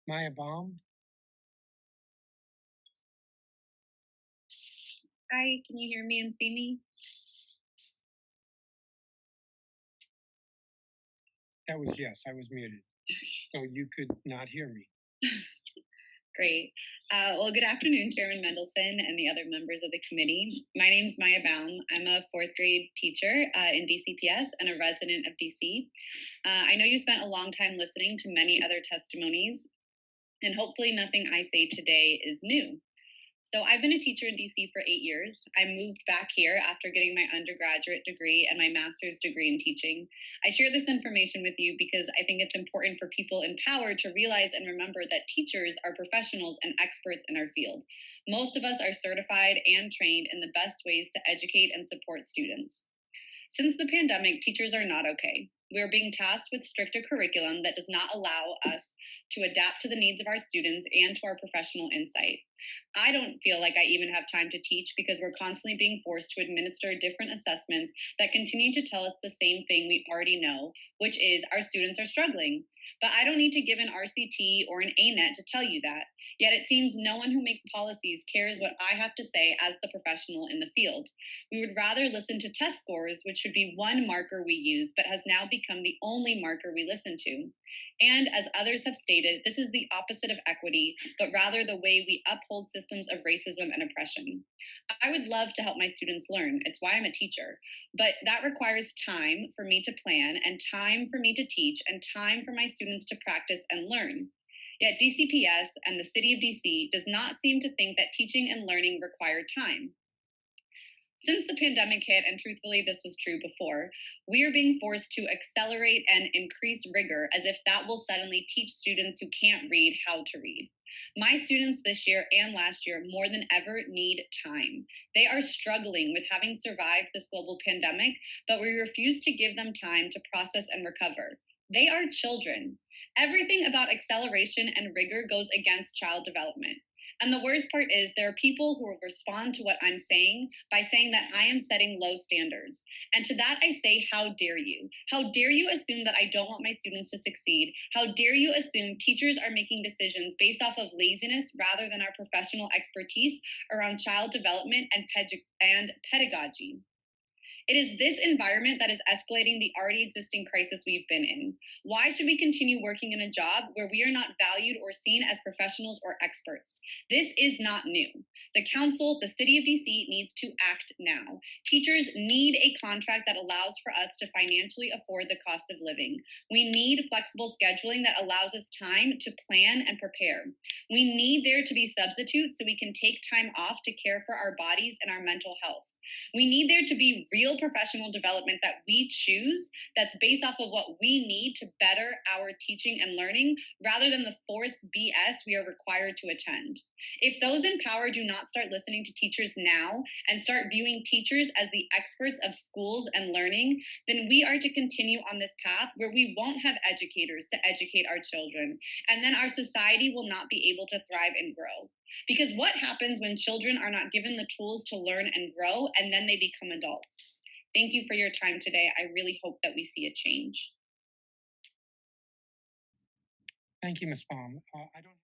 Maya Baum. Hi, can you hear me and see me? That was yes, I was muted. So you could not hear me. Great. Well, good afternoon, Chairman Mendelson and the other members of the committee. My name is Maya Baum. I'm a fourth grade teacher in DCPS and a resident of DC. I know you spent a long time listening to many other testimonies, and hopefully nothing I say today is new. So I've been a teacher in DC for 8 years. I moved back here after getting my undergraduate degree and my master's degree in teaching. I share this information with you because I think it's important for people in power to realize and remember that teachers are professionals and experts in our field. Most of us are certified and trained in the best ways to educate and support students. Since the pandemic, teachers are not okay. We are being tasked with stricter curriculum that does not allow us to adapt to the needs of our students and to our professional insight. I don't feel like I even have time to teach because we're constantly being forced to administer different assessments that continue to tell us the same thing we already know, which is our students are struggling. But I don't need to give an RCT or an ANET to tell you that. Yet it seems no one who makes policies cares what I have to say as the professional in the field. We would rather listen to test scores, which should be one marker we use, but has now become the only marker we listen to. And as others have stated, this is the opposite of equity, but rather the way we uphold systems of racism and oppression. I would love to help my students learn. It's why I'm a teacher. But that requires time for me to plan, and time for me to teach, and time for my students to practice and learn. Yet DCPS and the city of DC does not seem to think that teaching and learning require time. Since the pandemic hit, and truthfully, this was true before, we are being forced to accelerate and increase rigor as if that will suddenly teach students who can't read how to read. My students this year and last year, more than ever, need time. They are struggling with having survived this global pandemic, but we refuse to give them time to process and recover. They are children. Everything about acceleration and rigor goes against child development. And the worst part is there are people who will respond to what I'm saying by saying that I am setting low standards. And to that, I say, how dare you? How dare you assume that I don't want my students to succeed? How dare you assume teachers are making decisions based off of laziness rather than our professional expertise around child development and pedagogy? It is this environment that is escalating the already existing crisis we've been in. Why should we continue working in a job where we are not valued or seen as professionals or experts? This is not new. The council, the city of DC needs to act now. Teachers need a contract that allows for us to financially afford the cost of living. We need flexible scheduling that allows us time to plan and prepare. We need there to be substitutes so we can take time off to care for our bodies and our mental health. We need there to be real professional development that we choose that's based off of what we need to better our teaching and learning rather than the forced BS we are required to attend. If those in power do not start listening to teachers now and start viewing teachers as the experts of schools and learning, then we are to continue on this path where we won't have educators to educate our children, and then our society will not be able to thrive and grow. Because what happens when children are not given the tools to learn and grow and then they become adults? Thank you for your time today. I really hope that we see a change. Thank you, Ms. Baum. I don't